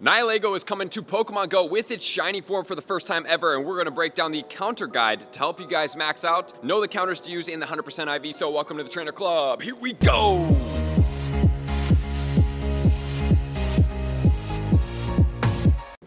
Nihilego is coming to Pokemon Go with its shiny form for the first time ever, and we're going to break down the counter guide to help you guys max out, know the counters to use in the 100% IV, so welcome to the Trainer Club. Here we go!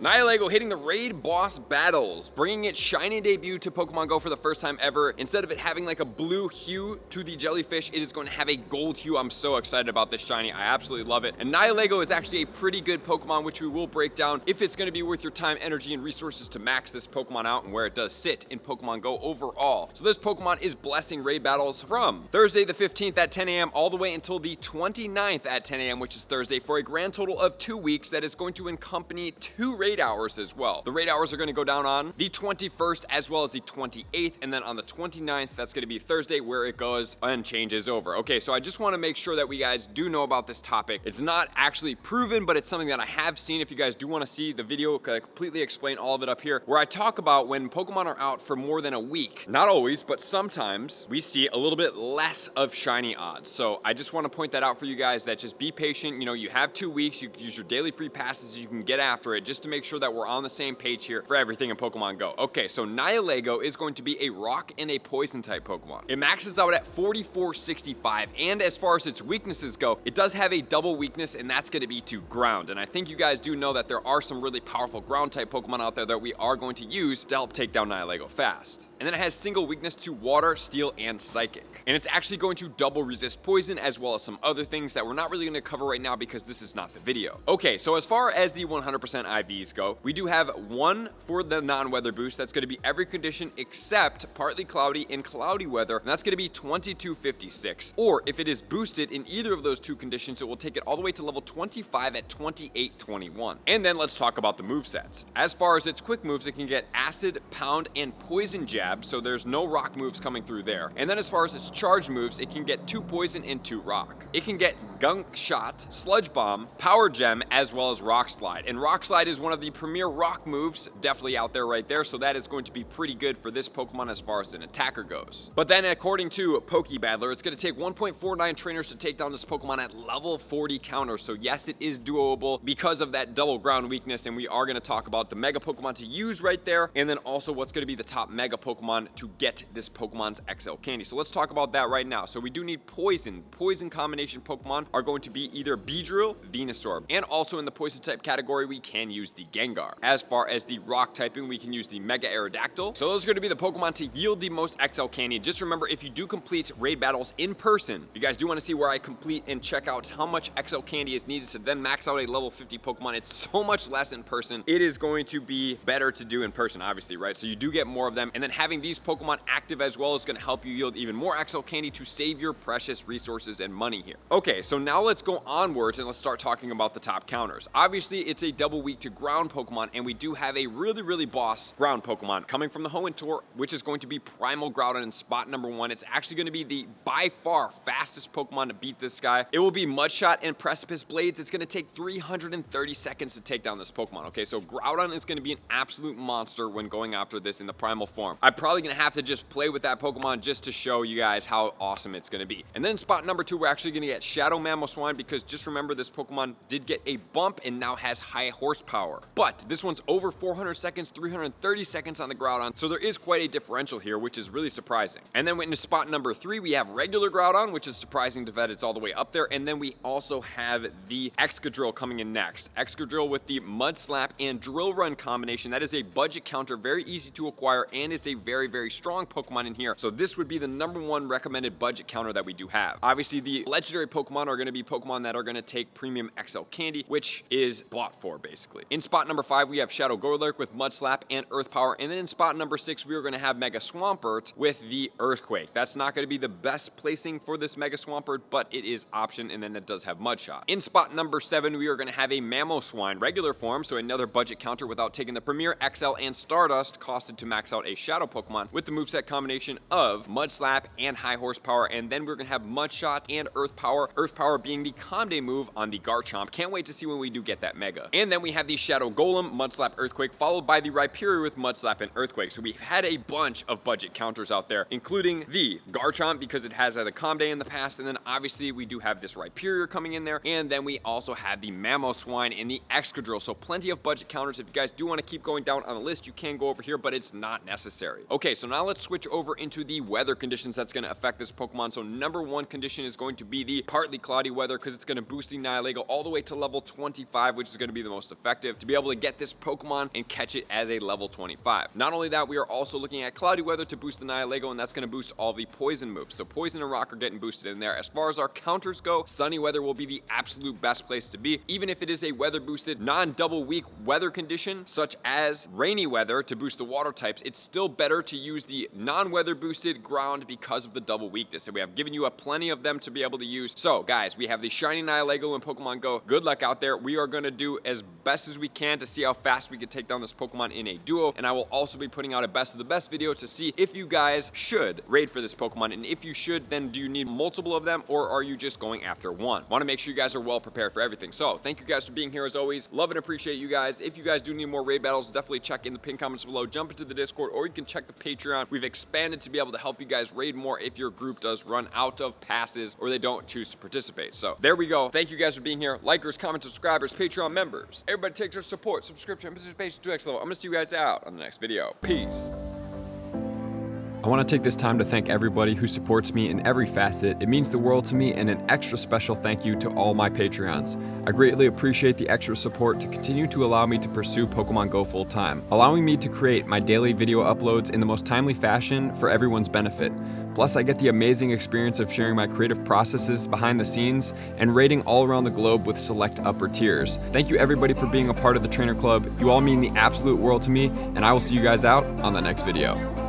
Nihilego hitting the raid boss battles, bringing its shiny debut to Pokemon Go for the first time ever. Instead of it having like a blue hue to the jellyfish, it is going to have a gold hue. I'm so excited about this shiny. I absolutely love it. And Nihilego is actually a pretty good Pokemon, which we will break down if it's going to be worth your time, energy, and resources to max this Pokemon out and where it does sit in Pokemon Go overall. So this Pokemon is blessing raid battles from Thursday the 15th at 10 a.m. all the way until the 29th at 10 a.m., which is Thursday, for a grand total of 2 weeks that is going to accompany 2 raid hours as well. The raid hours are going to go down on the 21st as well as the 28th, and then on the 29th, that's going to be Thursday, where it goes and changes over. Okay, so I just want to make sure that we guys do know about this topic. It's not actually proven, but it's something that I have seen. If you guys do want to see the video, I completely explain all of it up here, where I talk about when Pokemon are out for more than a week. Not always, but sometimes we see a little bit less of shiny odds. So I just want to point that out for you guys, that just be patient. You know, you have 2 weeks, you can use your daily free passes, you can get after it just to make sure that we're on the same page here for everything in Pokemon Go. Okay, so Nihilego is going to be a rock and a poison type Pokemon. It maxes out at 4465, and as far as its weaknesses go, it does have a double weakness, and that's going to be to ground. And I think you guys do know that there are some really powerful ground type Pokemon out there that we are going to use to help take down Nihilego fast. And then it has single weakness to water, steel, and psychic. And it's actually going to double resist poison, as well as some other things that we're not really going to cover right now because this is not the video. Okay, so as far as the 100% IVs go, we do have one for the non-weather boost. That's going to be every condition except partly cloudy and cloudy weather, and that's going to be 2256. Or if it is boosted in either of those two conditions, it will take it all the way to level 25 at 2821. And then let's talk about the movesets. As far as its quick moves, it can get acid, pound, and poison jab, so there's no rock moves coming through there. And then as far as its charge moves, it can get 2 poison and 2 rock. It can get gunk shot, sludge bomb, power gem, as well as rock slide. And rock slide is one of the premier rock moves definitely out there right there, so that is going to be pretty good for this Pokemon as far as an attacker goes. But then according to Pokebattler, it's going to take 1.49 trainers to take down this Pokemon at level 40 counters. So yes, it is doable because of that double ground weakness, and we are going to talk about the mega Pokemon to use right there, and then also what's going to be the top mega Pokemon to get this Pokemon's XL candy. So let's talk about that right now. So we do need poison. Poison combination Pokemon are going to be either Beedrill, Venusaur, and also in the poison type category, we can use the Gengar. As far as the rock typing, we can use the Mega Aerodactyl. So those are going to be the Pokemon to yield the most XL candy. Just remember, if you do complete raid battles in person, you guys do want to see where I complete and check out how much XL candy is needed to then max out a level 50 Pokemon. It's so much less in person. It is going to be better to do in person, obviously, right? So you do get more of them, and then having these Pokemon active as well is going to help you yield even more XL candy to save your precious resources and money here. Okay, so now let's go onwards and let's start talking about the top counters. Obviously, it's a double weak to ground Pokemon, and we do have a really boss ground Pokemon coming from the Hoenn Tour, which is going to be Primal Groudon in spot number 1. It's actually going to be the by far fastest Pokemon to beat this guy. It will be Mudshot and Precipice Blades. It's going to take 330 seconds to take down this Pokemon. Okay, so Groudon is going to be an absolute monster when going after this in the primal form. I'm probably going to have to just play with that Pokemon just to show you guys how awesome it's going to be. And then spot number 2, we're actually going to get Shadow Mamoswine, because just remember, this Pokemon did get a bump and now has high horsepower. But this one's over 400 seconds, 330 seconds on the Groudon, so there is quite a differential here, which is really surprising. And then into spot number 3, we have regular Groudon, which is surprising to vet. It's all the way up there. And then we also have the Excadrill coming in next. Excadrill with the Mud Slap and Drill Run combination. That is a budget counter, very easy to acquire, and it's a very strong Pokemon in here. So this would be the #1 recommended budget counter that we do have. Obviously, the legendary Pokemon are going to be Pokemon that are going to take premium XL candy, which is bought for, basically. In spot number 5, we have Shadow Golurk with Mud Slap and Earth Power. And then in spot number 6, we are going to have Mega Swampert with the Earthquake. That's not going to be the best placing for this Mega Swampert, but it is option, and then it does have Mud Shot. In spot number 7, we are going to have a Mamoswine regular form, so another budget counter without taking the Premier XL and Stardust, costed to max out a Shadow Pokemon with the moveset combination of Mud Slap and High Horsepower. And then we're going to have Mud Shot and Earth Power being the Comde move on the Garchomp. Can't wait to see when we do get that Mega. And then we have the Shadow Shadow Golem, Mud Slap, Earthquake, followed by the Rhyperior with Mud Slap and Earthquake. So we've had a bunch of budget counters out there, including the Garchomp because it has had a Calm Day in the past, and then obviously we do have this Rhyperior coming in there, and then we also have the Mamoswine and the Excadrill. So plenty of budget counters. If you guys do want to keep going down on the list, you can go over here, but it's not necessary. Okay, so now let's switch over into the weather conditions that's going to affect this Pokemon. So number one condition is going to be the partly cloudy weather because it's going to boost the Nihilego all the way to level 25, which is going to be the most effective to be able to get this Pokemon and catch it as a level 25. Not only that, we are also looking at cloudy weather to boost the Nihilego, and that's going to boost all the poison moves. So poison and rock are getting boosted in there. As far as our counters go, sunny weather will be the absolute best place to be. Even if it is a weather boosted non-double weak weather condition, such as rainy weather to boost the water types, it's still better to use the non-weather boosted ground because of the double weakness. And we have given you plenty of them to be able to use. So guys, we have the shiny Nihilego in Pokemon Go. Good luck out there. We are going to do as best as we can to see how fast we can take down this Pokemon in a duo. And I will also be putting out a best of the best video to see if you guys should raid for this Pokemon. And if you should, then do you need multiple of them, or are you just going after one? Want to make sure you guys are well prepared for everything. So thank you guys for being here as always. Love and appreciate you guys. If you guys do need more raid battles, definitely check in the pinned comments below. Jump into the Discord, or you can check the Patreon. We've expanded to be able to help you guys raid more if your group does run out of passes or they don't choose to participate. So there we go. Thank you guys for being here. Likers, commenters, subscribers, Patreon members. Everybody takes their support, subscription, and participation to next level. I'm gonna see you guys out on the next video. Peace. I want to take this time to thank everybody who supports me in every facet. It means the world to me, and an extra special thank you to all my Patreons. I greatly appreciate the extra support to continue to allow me to pursue Pokemon Go full time, allowing me to create my daily video uploads in the most timely fashion for everyone's benefit. Plus, I get the amazing experience of sharing my creative processes behind the scenes and raiding all around the globe with select upper tiers. Thank you everybody for being a part of the Trainer Club. You all mean the absolute world to me, and I will see you guys out on the next video.